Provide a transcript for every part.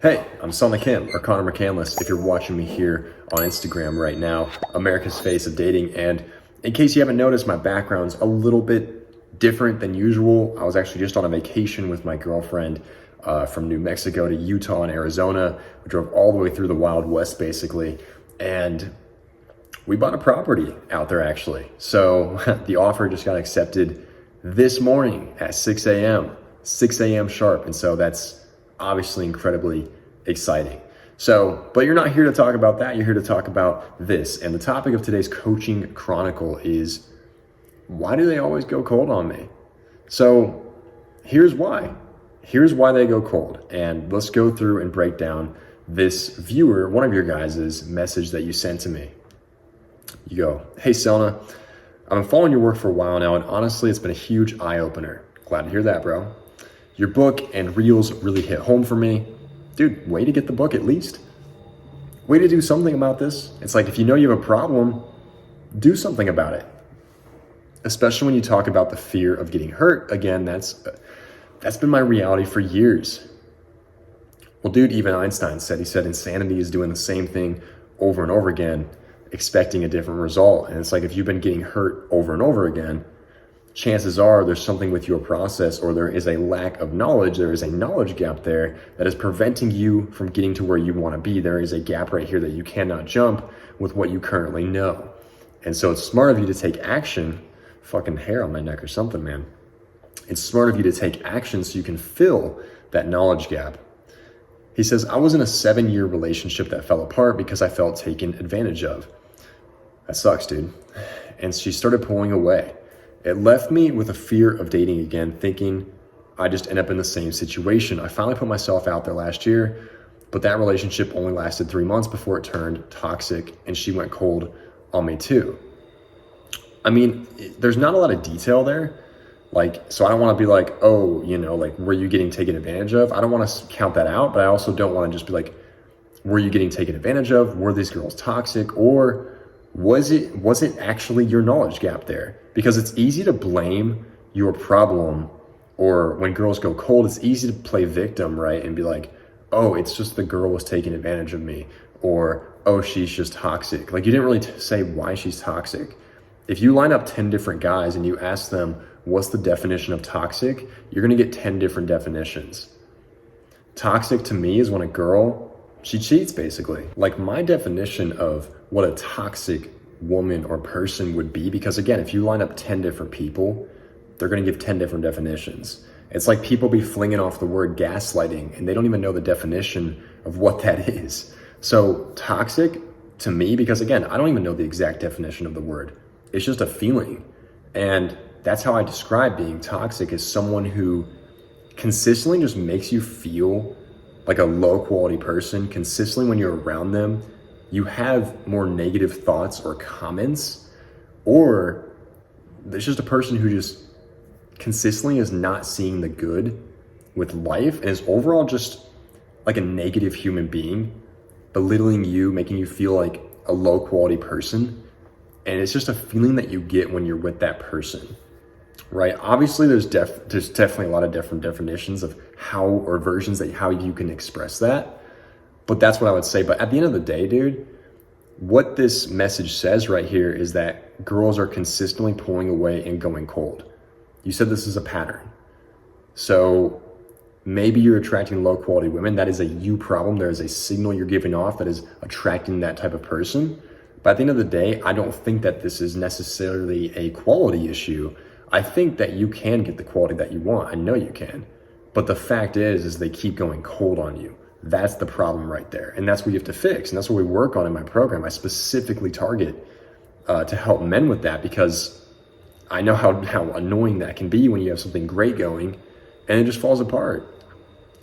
Hey, I'm Selma Kim, or Connor McCandless, if you're watching me here on Instagram right now, America's Face of Dating. And in case you haven't noticed, my background's a little bit different than usual. I was actually just on a vacation with my girlfriend from New Mexico to Utah and Arizona. We drove all the way through the Wild West, basically. And we bought a property out there, actually. So the offer just got accepted this morning at 6 a.m., 6 a.m. sharp. And so that's obviously incredibly exciting. So, but you're not here to talk about that. You're here to talk about this. And the topic of today's coaching chronicle is, why do they always go cold on me? So here's why. Here's why they go cold. And let's go through and break down this viewer, one of your guys' message that you sent to me. You go, hey Selna, I've been following your work for a while now, and honestly, it's been a huge eye-opener. Glad to hear that, bro. Your book and reels really hit home for me. Dude, way to get the book at least. Way to do something about this. It's like, if you know you have a problem, do something about it. Especially when you talk about the fear of getting hurt. Again, that's been my reality for years. Well, dude, even Einstein said, he said insanity is doing the same thing over and over again, expecting a different result. And it's like, if you've been getting hurt over and over again, chances are there's something with your process, or there is a lack of knowledge. There is a knowledge gap there that is preventing you from getting to where you want to be. There is a gap right here that you cannot jump with what you currently know. And so it's smart of you to take action. Fucking hair on my neck or something, man. It's smart of you to take action so you can fill that knowledge gap. He says, I was in a 7-year relationship that fell apart because I felt taken advantage of. That sucks, dude. And she started pulling away. It left me with a fear of dating again, thinking I just end up in the same situation. I finally put myself out there last year, but that relationship only lasted 3 months before it turned toxic, and she went cold on me too. I mean, there's not a lot of detail there. Like, so I don't want to be like, oh, you know, like, were you getting taken advantage of? I don't want to count that out, but I also don't want to just be like, were you getting taken advantage of? Were these girls toxic? Or was it actually your knowledge gap there? Because it's easy to blame your problem, or when girls go cold, it's easy to play victim, right? And be like, oh, it's just the girl was taking advantage of me, or, oh, she's just toxic. Like, you didn't really say why she's toxic. If you line up 10 different guys and you ask them, what's the definition of toxic? You're gonna get 10 different definitions. Toxic to me is when a girl, she cheats basically. Like, my definition of what a toxic woman or person would be, because again, if you line up 10 different people, they're gonna give 10 different definitions. It's like people be flinging off the word gaslighting and they don't even know the definition of what that is. So toxic to me, because again, I don't even know the exact definition of the word. It's just a feeling. And that's how I describe being toxic, as someone who consistently just makes you feel like a low quality person. Consistently when you're around them, you have more negative thoughts or comments, or there's just a person who just consistently is not seeing the good with life and is overall just like a negative human being, belittling you, making you feel like a low quality person. And it's just a feeling that you get when you're with that person, right? Obviously there's definitely a lot of different definitions of how, or versions that how you can express that. But that's what I would say. But at the end of the day, dude, what this message says right here is that girls are consistently pulling away and going cold. You said this is a pattern. So maybe you're attracting low quality women. That is a you problem. There is a signal you're giving off that is attracting that type of person. But at the end of the day, I don't think that this is necessarily a quality issue. I think that you can get the quality that you want. I know you can. But the fact is they keep going cold on you. That's the problem right there. And that's what you have to fix. And that's what we work on in my program. I specifically target to help men with that, because I know how annoying that can be when you have something great going and it just falls apart.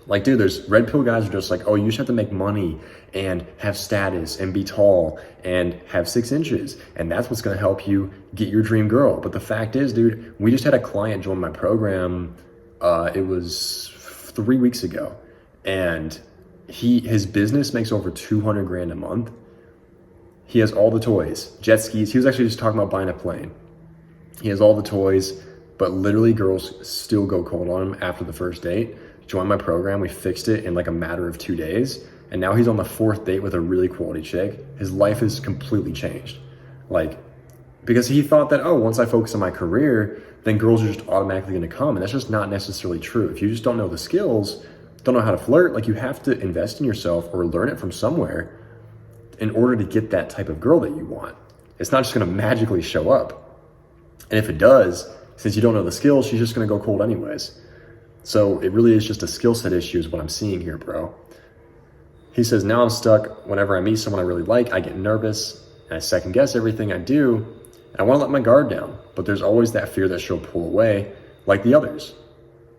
Like, dude, there's red pill guys who are just like, oh, you just have to make money and have status and be tall and have 6 inches. And that's what's going to help you get your dream girl. But the fact is, dude, we just had a client join my program. It was 3 weeks ago. And his business makes over 200 grand a month. He has all the toys, jet skis. He was actually just talking about buying a plane. He has all the toys, but literally girls still go cold on him after the first date. joined my program. We fixed it in like a matter of 2 days. And now he's on the 4th date with a really quality chick. His life is completely changed. Like, because he thought that, oh, once I focus on my career, then girls are just automatically gonna come. And that's just not necessarily true. If you just don't know the skills, don't know how to flirt, like you have to invest in yourself or learn it from somewhere in order to get that type of girl that you want. It's not just gonna magically show up. And if it does, since you don't know the skills, she's just gonna go cold anyways. So it really is just a skill set issue is what I'm seeing here, bro. He says, now I'm stuck. Whenever I meet someone I really like, I get nervous and I second guess everything I do. And I wanna let my guard down, but there's always that fear that she'll pull away like the others.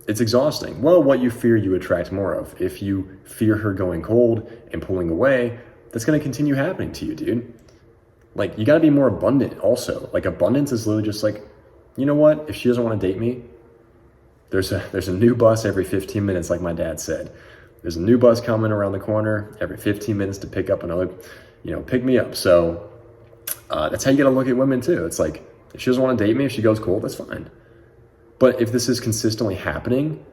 It's exhausting. Well, what you fear, you attract more of. If you fear her going cold and pulling away, that's gonna continue happening to you, dude. Like, you gotta be more abundant also. Like, abundance is literally just like, you know what? If she doesn't wanna date me, there's a new bus every 15 minutes, like my dad said. There's a new bus coming around the corner every 15 minutes to pick up another, pick me up. So that's how you gotta look at women too. It's like, if she doesn't wanna date me, if she goes cold, that's fine. But if this is consistently happening,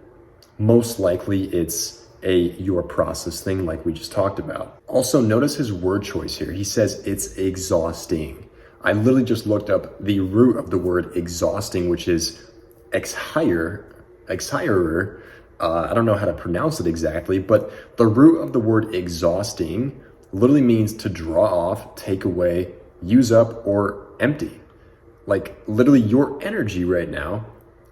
most likely it's your process thing like we just talked about. Also, notice his word choice here. He says it's exhausting. I literally just looked up the root of the word exhausting, which is exhirer. I don't know how to pronounce it exactly, but the root of the word exhausting literally means to draw off, take away, use up, or empty. Like, literally your energy right now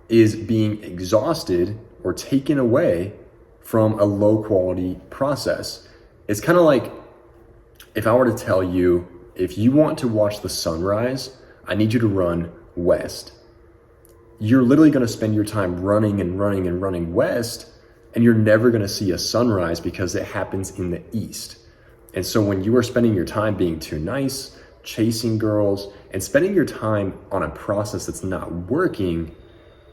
is being exhausted or taken away from a low quality process. It's kind of like if I were to tell you, if you want to watch the sunrise, I need you to run west. You're literally gonna spend your time running and running and running west, and you're never gonna see a sunrise because it happens in the east. And so when you are spending your time being too nice, chasing girls, and spending your time on a process that's not working,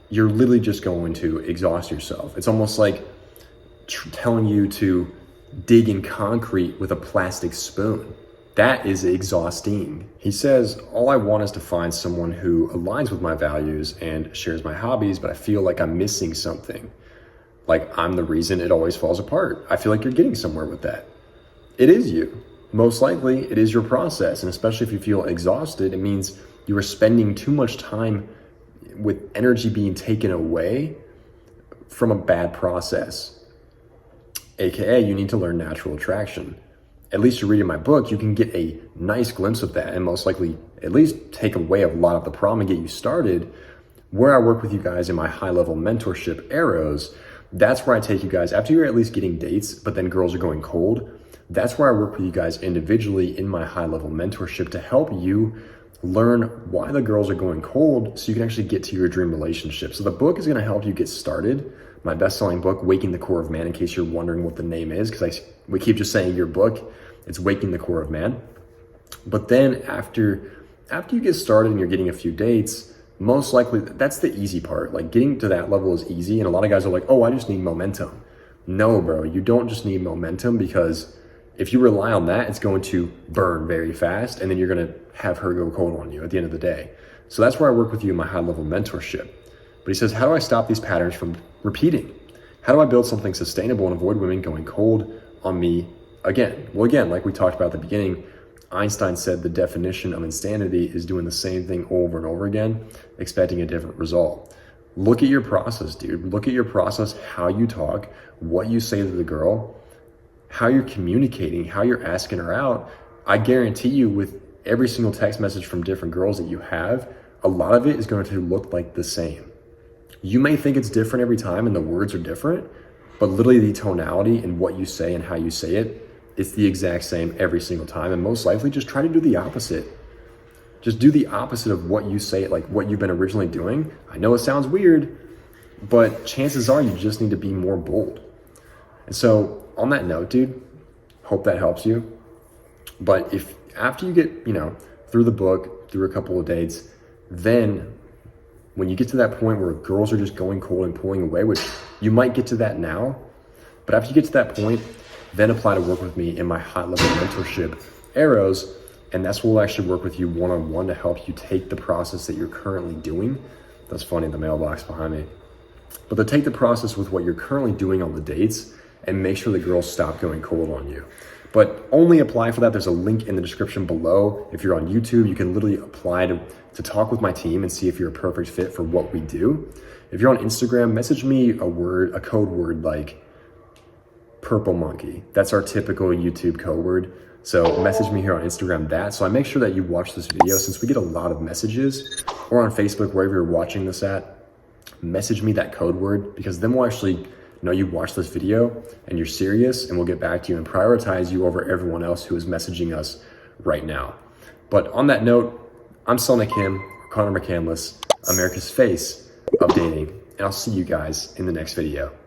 you're literally just going to exhaust yourself. It's almost like telling you to dig in concrete with a plastic spoon. That is exhausting. He says, all I want is to find someone who aligns with my values and shares my hobbies, but I feel like I'm missing something. Like I'm the reason it always falls apart. I feel like you're getting somewhere with that. It is you. Most likely it is your process. And especially if you feel exhausted, it means you are spending too much time with energy being taken away from a bad process. AKA, you need to learn natural attraction. At least you're reading my book, you can get a nice glimpse of that and most likely at least take away a lot of the problem and get you started. Where I work with you guys in my high-level mentorship Arrows, that's where I take you guys after you're at least getting dates, but then girls are going cold. That's where I work with you guys individually in my high-level mentorship to help you learn why the girls are going cold so you can actually get to your dream relationship. So the book is gonna help you get started. My best-selling book, Waking the Core of Man, in case you're wondering what the name is, because we keep just saying your book, it's Waking the Core of Man. But then after you get started and you're getting a few dates, most likely that's the easy part. Like getting to that level is easy. And a lot of guys are like, oh, I just need momentum. No, bro, you don't just need momentum, because if you rely on that, it's going to burn very fast. And then you're going to have her go cold on you at the end of the day. So that's where I work with you in my high-level mentorship. But he says, how do I stop these patterns from repeating? How do I build something sustainable and avoid women going cold on me again? Well, again, like we talked about at the beginning, Einstein said the definition of insanity is doing the same thing over and over again, expecting a different result. Look at your process, dude. Look at your process, how you talk, what you say to the girl, how you're communicating, how you're asking her out. I guarantee you with every single text message from different girls that you have, a lot of it is going to look like the same. You may think it's different every time and the words are different, but literally the tonality and what you say and how you say it, it's the exact same every single time. And most likely just try to do the opposite. Just do the opposite of what you say, like what you've been originally doing. I know it sounds weird, but chances are you just need to be more bold. And so on that note, dude, hope that helps you. But if after you get, through the book, through a couple of dates, then when you get to that point where girls are just going cold and pulling away, which you might get to that now, but after you get to that point, then apply to work with me in my high-level mentorship Arrows, and that's where we'll actually work with you one-on-one to help you take the process that you're currently doing. That's funny, the mailbox behind me. but to take the process with what you're currently doing on the dates and make sure the girls stop going cold on you. But only apply for that. There's a link in the description below. If you're on YouTube, you can literally apply to talk with my team and see if you're a perfect fit for what we do. If you're on Instagram, message me a code word like purple monkey. That's our typical YouTube code word. So message me here on Instagram that. So I make sure that you watch this video, since we get a lot of messages, or on Facebook, wherever you're watching this at, message me that code word, because then we'll actually know you watched this video and you're serious, and we'll get back to you and prioritize you over everyone else who is messaging us right now. But on that note, I'm Selna Kim, Connor McCandless, America's face of dating, and I'll see you guys in the next video.